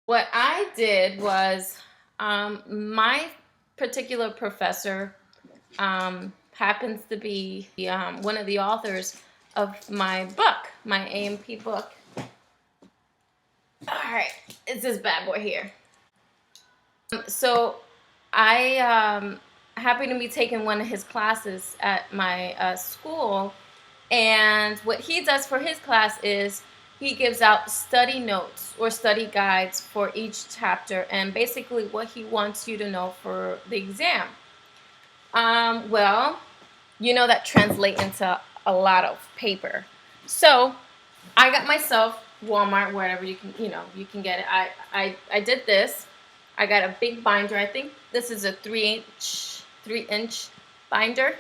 What I did was my particular professor happens to be one of the authors of my book, my A&P book. All right, it's this bad boy here. So I happened to be taking one of his classes at my school, and what he does for his class is he gives out study notes or study guides for each chapter and basically what he wants you to know for the exam. Well, you know that translates into a lot of paper. So I got myself Walmart, wherever you can get it. I did this. I got a big binder. I think this is a 3-inch binder,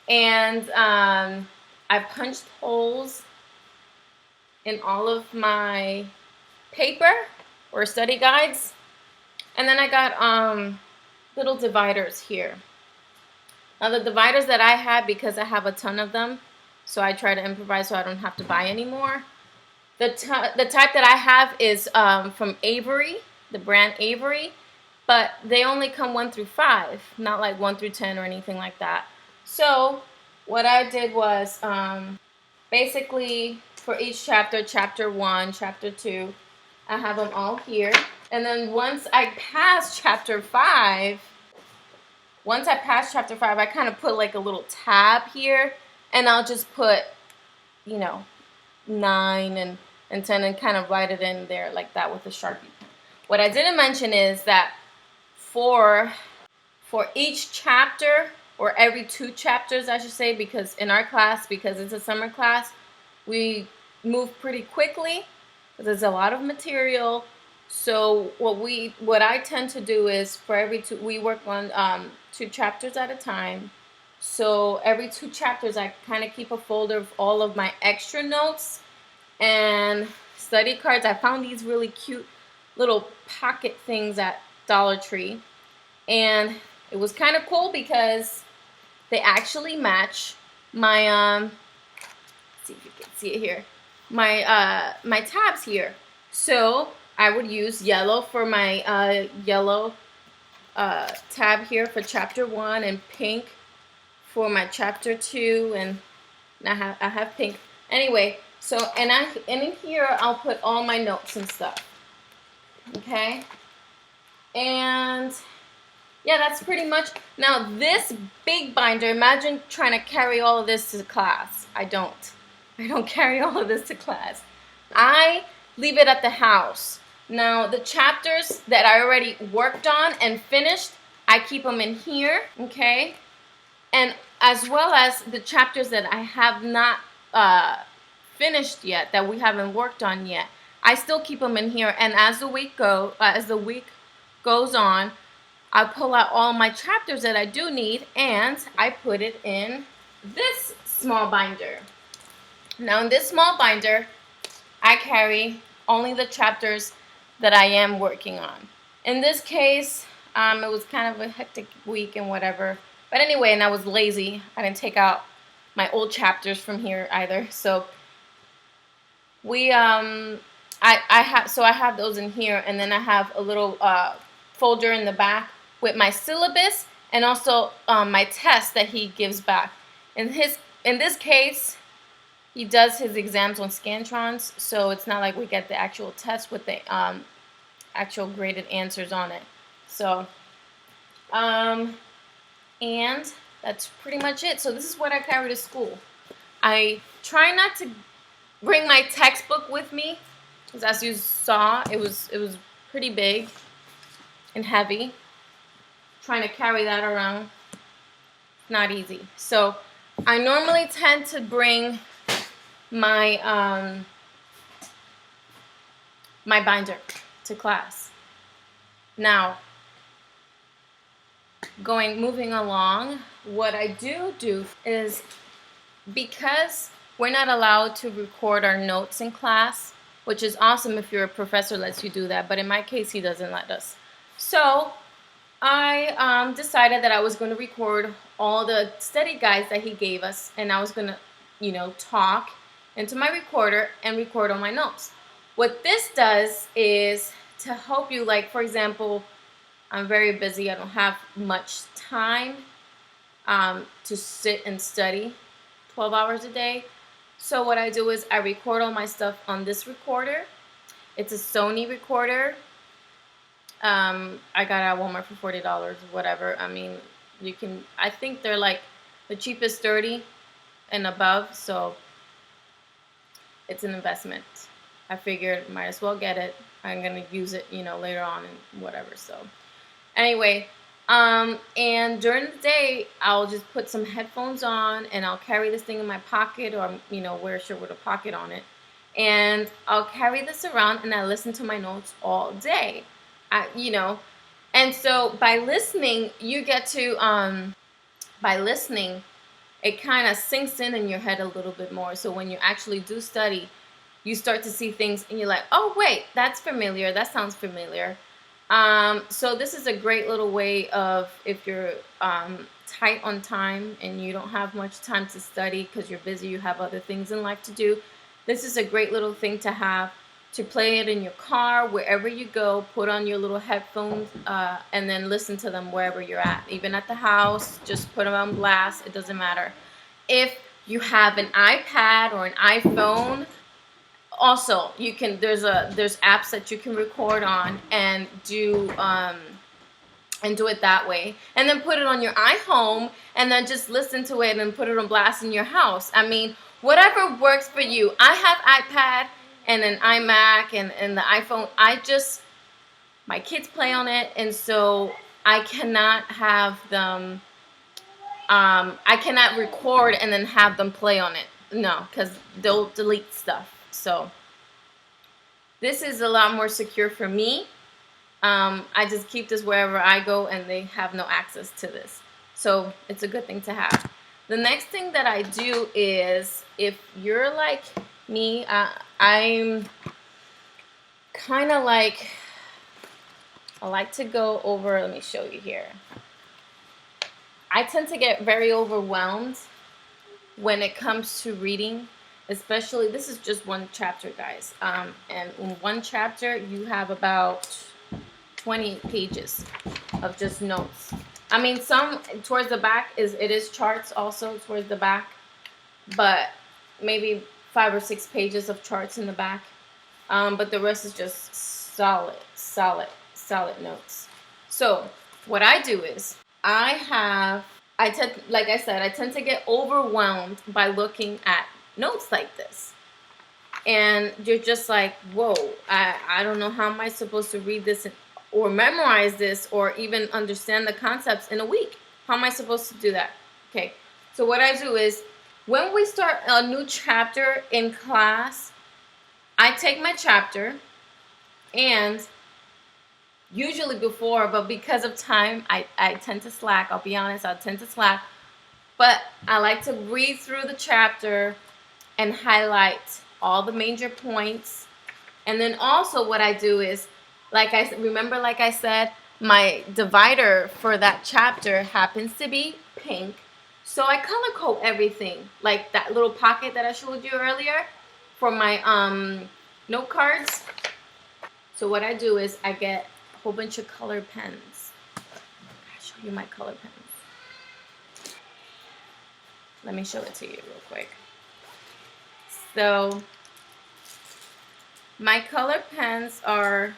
and I punched holes in all of my paper or study guides, and then I got little dividers here. Now the dividers that I have, because I have a ton of them, so I try to improvise so I don't have to buy any more. The type that I have is from Avery, the brand Avery, but they only come 1 through 5, not like 1 through 10 or anything like that. So what I did was basically for each chapter, chapter 1, chapter 2, I have them all here. And then once I pass chapter 5, I kind of put like a little tab here, and I'll just put, 9 and 10 and kind of write it in there like that with a Sharpie. What I didn't mention is that for each chapter, or every 2 chapters, I should say, because in our class, because it's a summer class, we move pretty quickly because there's a lot of material. So what I tend to do is for every 2, we work on 2 chapters at a time. So every 2 chapters, I kind of keep a folder of all of my extra notes and study cards. I found these really cute little pocket things at Dollar Tree, and it was kind of cool because they actually match my let's see if you can see it here, my tabs here. So I would use yellow for my yellow tab here for chapter 1, and pink for my chapter 2, and I have pink anyway. So and in here I'll put all my notes and stuff. Okay, and yeah, that's pretty much. Now this big binder, imagine trying to carry all of this to class. I don't carry all of this to class. I leave it at the house. Now the chapters that I already worked on and finished, I keep them in here, okay? And as well as the chapters that I have not finished yet, that we haven't worked on yet, I still keep them in here. And as the week goes on, I pull out all my chapters that I do need, and I put it in this small binder. Now in this small binder, I carry only the chapters that I am working on. In this case, it was kind of a hectic week and whatever. But anyway, and I was lazy. I didn't take out my old chapters from here either. So I have those in here, and then I have a little folder in the back with my syllabus and also my test that he gives back. In this case, he does his exams on Scantrons, so it's not like we get the actual test with the actual graded answers on it. So, and that's pretty much it. So this is what I carry to school. I try not to bring my textbook with me, because as you saw, it was pretty big and heavy. Trying to carry that around, not easy. So I normally tend to bring my my binder to class. Now, moving along, what I do is, because we're not allowed to record our notes in class, which is awesome if your professor lets you do that, but in my case, he doesn't let us. So I decided that I was going to record all the study guides that he gave us, and I was going to, talk into my recorder and record all my notes. What this does is to help you. Like, for example, I'm very busy. I don't have much time to sit and study 12 hours a day. So what I do is I record all my stuff on this recorder. It's a Sony recorder. I got it at Walmart for $40, whatever. I mean, you can, I think they're like the cheapest 30 and above, so it's an investment. I figured might as well get it. I'm gonna use it, you know, later on and whatever. So anyway, and during the day, I'll just put some headphones on and I'll carry this thing in my pocket, or, you know, wear a shirt with a pocket on it. And I'll carry this around and I listen to my notes all day. You know, and so by listening, you get to, by listening, it kind of sinks in your head a little bit more. So when you actually do study, you start to see things and you're like, oh, wait, that's familiar. That sounds familiar. So this is a great little way of, if you're tight on time and you don't have much time to study because you're busy, you have other things in life to do, this is a great little thing to have, to play it in your car, wherever you go. Put on your little headphones and then listen to them wherever you're at. Even at the house, just put them on blast. It doesn't matter. If you have an iPad or an iPhone, also you can, there's apps that you can record on and do it that way, and then put it on your iHome and then just listen to it and put it on blast in your house. I mean, whatever works for you. I have iPad and an iMac and the iPhone. My kids play on it, and so I cannot have them, I cannot record and then have them play on it. No, because they'll delete stuff. So this is a lot more secure for me. I just keep this wherever I go and they have no access to this. So it's a good thing to have. The next thing that I do is, if you're like me, I'm kind of like, I like to go over, let me show you here. I tend to get very overwhelmed when it comes to reading, especially, this is just one chapter, guys. And in one chapter, you have about 20 pages of just notes. I mean, some towards the back it is charts also towards the back, but maybe 5 or 6 pages of charts in the back. But the rest is just solid notes. So what I do is like I said, I tend to get overwhelmed by looking at notes like this. And you're just like, whoa, I don't know, how am I supposed to read this or memorize this or even understand the concepts in a week? How am I supposed to do that? Okay, so what I do is, when we start a new chapter in class, I take my chapter, and usually before, but because of time, I tend to slack. I'll be honest, I tend to slack. But I like to read through the chapter and highlight all the major points. And then also what I do is, like I said, my divider for that chapter happens to be pink. So I color code everything, like that little pocket that I showed you earlier for my note cards. So what I do is I get a whole bunch of color pens. I'll show you my color pens. Let me show it to you real quick. So my color pens are,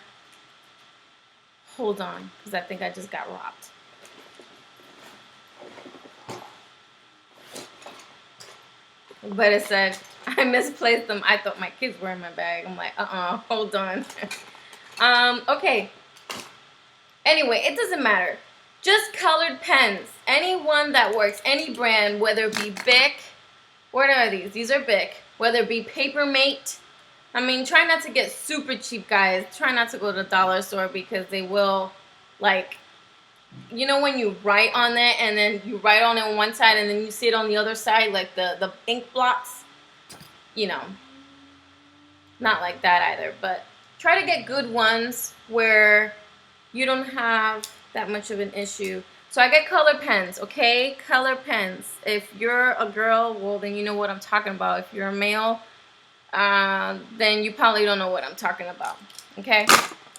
hold on, because I think I just got robbed. But it said, I misplaced them. I thought my kids were in my bag. I'm like, hold on. Okay. Anyway, it doesn't matter. Just colored pens. Any one that works. Any brand, whether it be Bic. What are these? These are Bic. Whether it be Papermate. I mean, try not to get super cheap, guys. Try not to go to the dollar store, because they will, like, you know when you write on it and then you write on it on one side and then you see it on the other side, like the ink blots? You know, not like that either. But try to get good ones where you don't have that much of an issue. So I get color pens, okay? Color pens. If you're a girl, well, then you know what I'm talking about. If you're a male, then you probably don't know what I'm talking about, okay?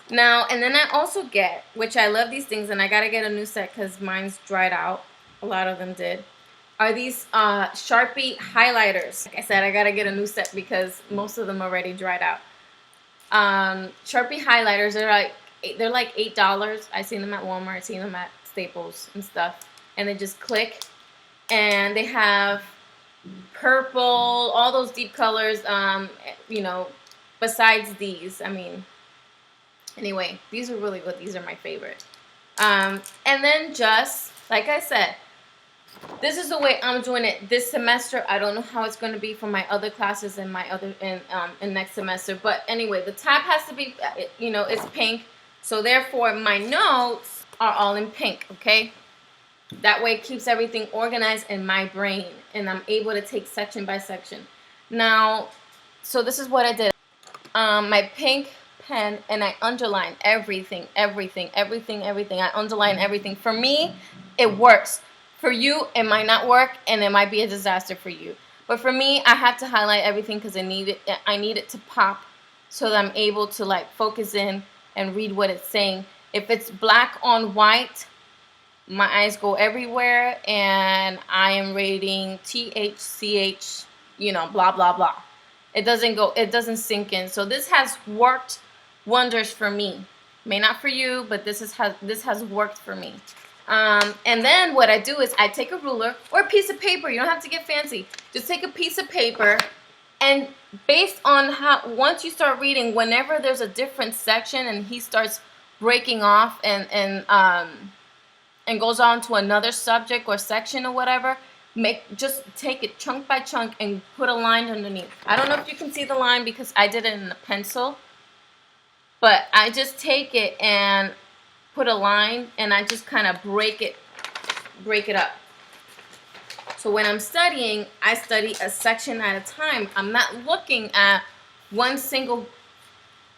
Now, and then I also get, which I love these things, and I gotta get a new set because mine's dried out. A lot of them did. Are these Sharpie highlighters. Like I said, I gotta get a new set because most of them already dried out. Sharpie highlighters, they're like $8. I've seen them at Walmart, I've seen them at Staples and stuff. And they just click, and they have purple, all those deep colors, you know, besides these. I mean, anyway, these are really good. These are my favorite. And then just, like I said, this is the way I'm doing it this semester. I don't know how it's going to be for my other classes and my other in next semester. But anyway, the tab has to be, you know, it's pink. So therefore, my notes are all in pink, okay? That way it keeps everything organized in my brain, and I'm able to take section by section. Now, so this is what I did. My pink pen, and I underline everything. I underline everything. For me, it works. For you, it might not work, and it might be a disaster for you. But for me, I have to highlight everything because I need it to pop so that I'm able to like focus in and read what it's saying. If it's black on white, my eyes go everywhere, and I am reading THCH, you know, blah, blah, blah. It doesn't sink in. So this has worked wonders for me. May not for you, but this has worked for me. And then what I do is I take a ruler or a piece of paper. You don't have to get fancy. Just take a piece of paper, and based on once you start reading, whenever there's a different section and he starts breaking off and goes on to another subject or section or whatever, just take it chunk by chunk and put a line underneath. I don't know if you can see the line because I did it in a pencil, but I just take it and put a line, and I just kind of break it up. So when I'm studying, I study a section at a time. I'm not looking at one single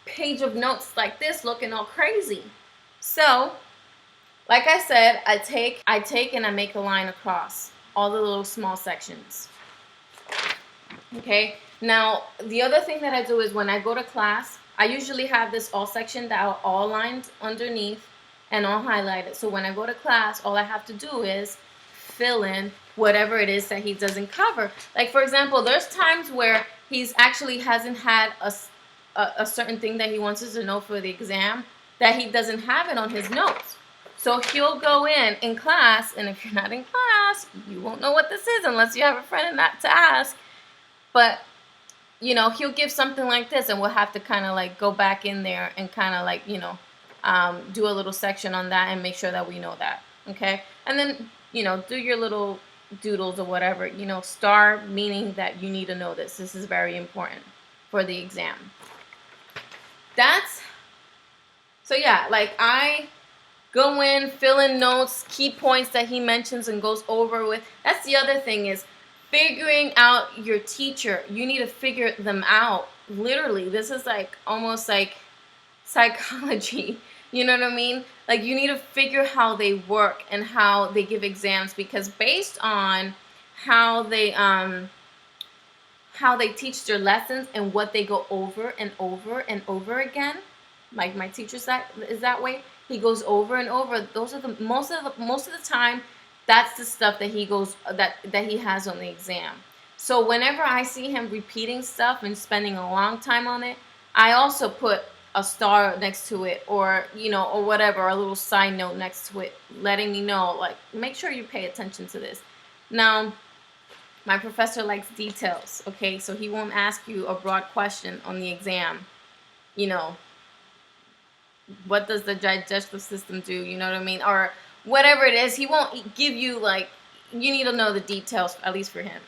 page of notes like this looking all crazy. So, like I said, I take and I make a line across all the little small sections. Okay? Now, the other thing that I do is when I go to class, I usually have this all section that are all lined underneath and all highlighted. So when I go to class, all I have to do is fill in whatever it is that he doesn't cover. Like, for example, there's times where he's actually hasn't had a certain thing that he wants us to know for the exam, that he doesn't have it on his notes. So he'll go in class, and if you're not in class, you won't know what this is unless you have a friend to ask. But, you know, he'll give something like this, and we'll have to kind of like go back in there and kind of like, you know, do a little section on that and make sure that we know that, okay? And then, you know, do your little doodles or whatever, you know, star meaning that you need to know this. This is very important for the exam. So yeah, like I go in, fill in notes, key points that he mentions and goes over with. That's the other thing is figuring out your teacher. You need to figure them out. Literally, this is like almost like psychology. You know what I mean? Like you need to figure how they work and how they give exams, because based on how they teach their lessons and what they go over and over and over again, like my teacher is that way. He goes over and over. Those are the most of the time. That's the stuff that that he has on the exam. So whenever I see him repeating stuff and spending a long time on it, I also put a star next to it, or you know, or whatever, a little side note next to it, letting me know, like, make sure you pay attention to this. Now, my professor likes details, okay? So he won't ask you a broad question on the exam. You know, what does the digestive system do? You know what I mean? Or whatever it is, he won't give you, like, you need to know the details, at least for him.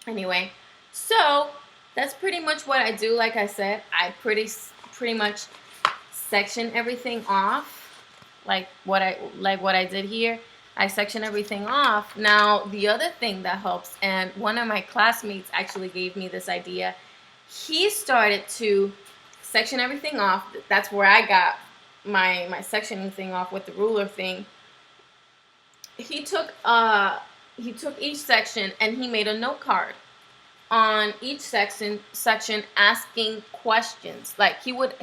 Anyway, so that's pretty much what I do. Like I said, I pretty much section everything off, like what I did here. I section everything off. Now, the other thing that helps, and one of my classmates actually gave me this idea, he started to section everything off. That's where I got my sectioning thing off with the ruler thing. He took each section and he made a note card. on each section asking questions. Like he would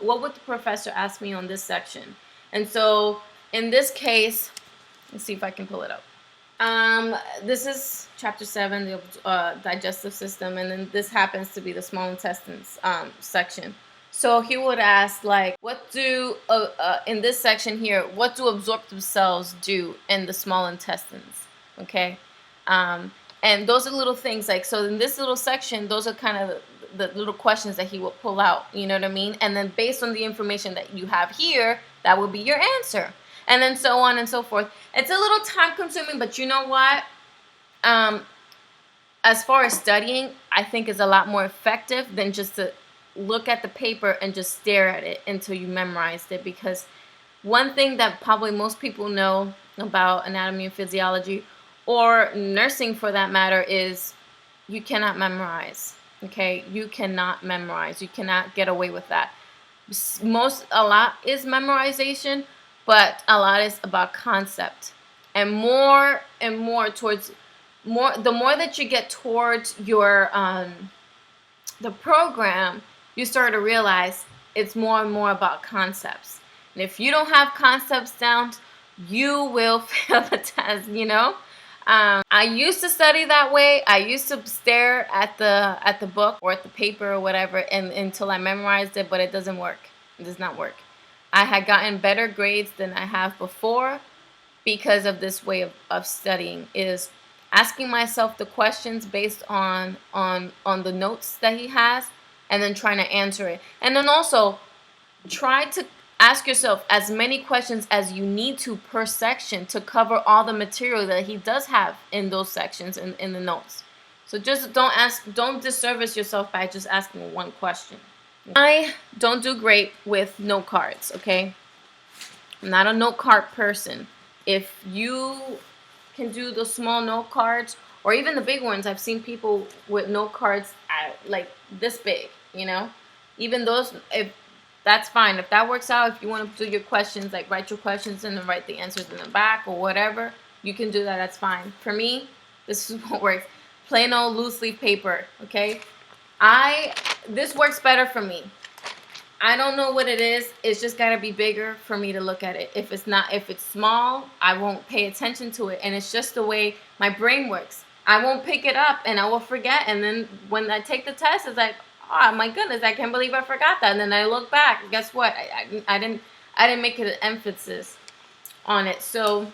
what would the professor ask me on this section? And so in this case, let's see if I can pull it up. This is chapter 7, the digestive system, and then this happens to be the small intestines section. So he would ask, like, what do in this section here, what do absorptive cells do in the small intestines? Okay, and those are little things, like, so in this little section, those are kind of the little questions that he would pull out. You know what I mean? And then based on the information that you have here, that would be your answer. And then so on and so forth. It's a little time consuming, but you know what? As far as studying, I think is a lot more effective than just to look at the paper and just stare at it until you memorized it. Because one thing that probably most people know about anatomy and physiology, or nursing for that matter, is you cannot memorize. Okay? You cannot memorize. You cannot get away with that. A lot is memorization, but a lot is about concept, and more towards the more that you get towards your the program, you start to realize it's more and more about concepts. And if you don't have concepts down, you will fail the test. You know, I used to study that way. I used to stare at the book or at the paper or whatever, and until I memorized it, but it doesn't work. It does not work. I had gotten better grades than I have before because of this way of studying, is asking myself the questions based on the notes that he has, and then trying to answer it. And then also try to ask yourself as many questions as you need to per section to cover all the material that he does have in those sections in the notes. So just don't disservice yourself by just asking one question. I don't do great with note cards, okay? I'm not a note card person. If you can do the small note cards, or even the big ones, I've seen people with note cards like this big, you know? Even those, if that's fine. If that works out, if you want to do your questions, like write your questions and then write the answers in the back or whatever, you can do that, that's fine. For me, this is what works. Plain old loose leaf paper, okay? This works better for me. I don't know what it is. It's just got to be bigger for me to look at it. If it's small, I won't pay attention to it. And it's just the way my brain works. I won't pick it up and I will forget. And then when I take the test, it's like, oh my goodness, I can't believe I forgot that. And then I look back. Guess what? I didn't make it an emphasis on it. So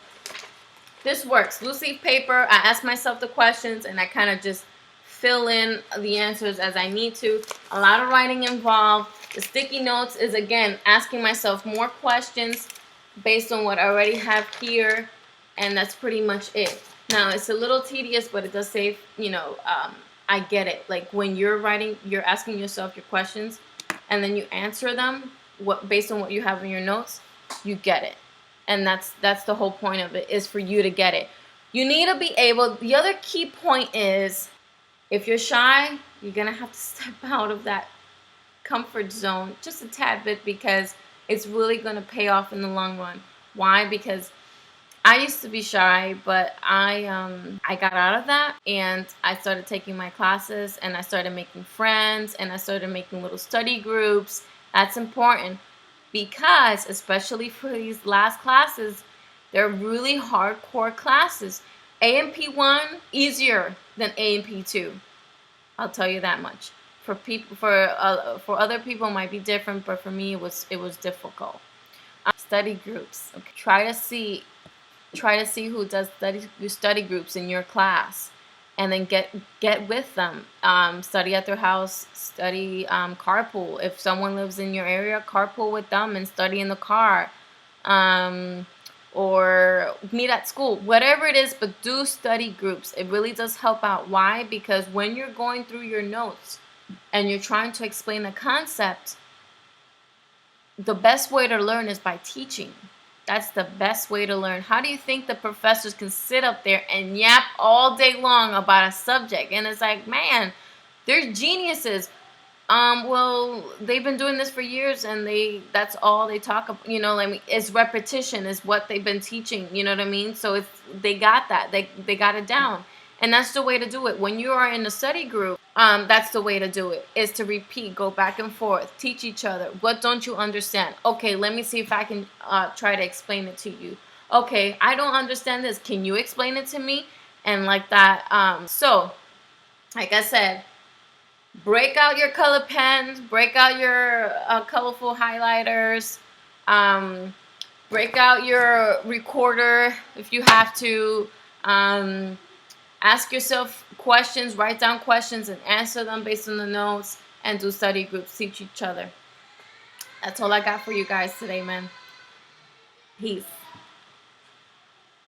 this works. Loose leaf paper. I ask myself the questions and I kind of just fill in the answers as I need to. A lot of writing involved. The sticky notes is, again, asking myself more questions based on what I already have here, and that's pretty much it. Now, it's a little tedious, but it does save, I get it. Like when you're writing, you're asking yourself your questions, and then you answer them based on what you have in your notes, you get it. And that's the whole point of it, is for you to get it. You need to be able, the other key point is, if you're shy, you're going to have to step out of that comfort zone just a tad bit, because it's really going to pay off in the long run. Why? Because I used to be shy, but I got out of that, and I started taking my classes, and I started making friends, and I started making little study groups. That's important, because especially for these last classes, they're really hardcore classes. A&P1 easier than A&P2. I'll tell you that much. For people, for other people, it might be different, but for me, it was difficult. Study groups. Okay. Try to see who does study groups in your class, and then get with them. Study at their house. Study carpool. If someone lives in your area, carpool with them and study in the car. Or meet at school, whatever it is, but do study groups. It really does help out. Why? Because when you're going through your notes and you're trying to explain a concept, the best way to learn is by teaching. That's the best way to learn. How do you think the professors can sit up there and yap all day long about a subject? And it's like, man, they're geniuses. Well, they've been doing this for years, and that's all they talk about, it's repetition is what they've been teaching, you know what I mean? So they got that, they got it down. And that's the way to do it. When you are in a study group, that's the way to do it, is to repeat, go back and forth, teach each other. What don't you understand? Okay, let me see if I can try to explain it to you. Okay, I don't understand this. Can you explain it to me? And like that. So, like I said, break out your color pens, break out your colorful highlighters, break out your recorder if you have to. Ask yourself questions, write down questions, and answer them based on the notes, and do study groups, teach each other. That's all I got for you guys today, man. Peace.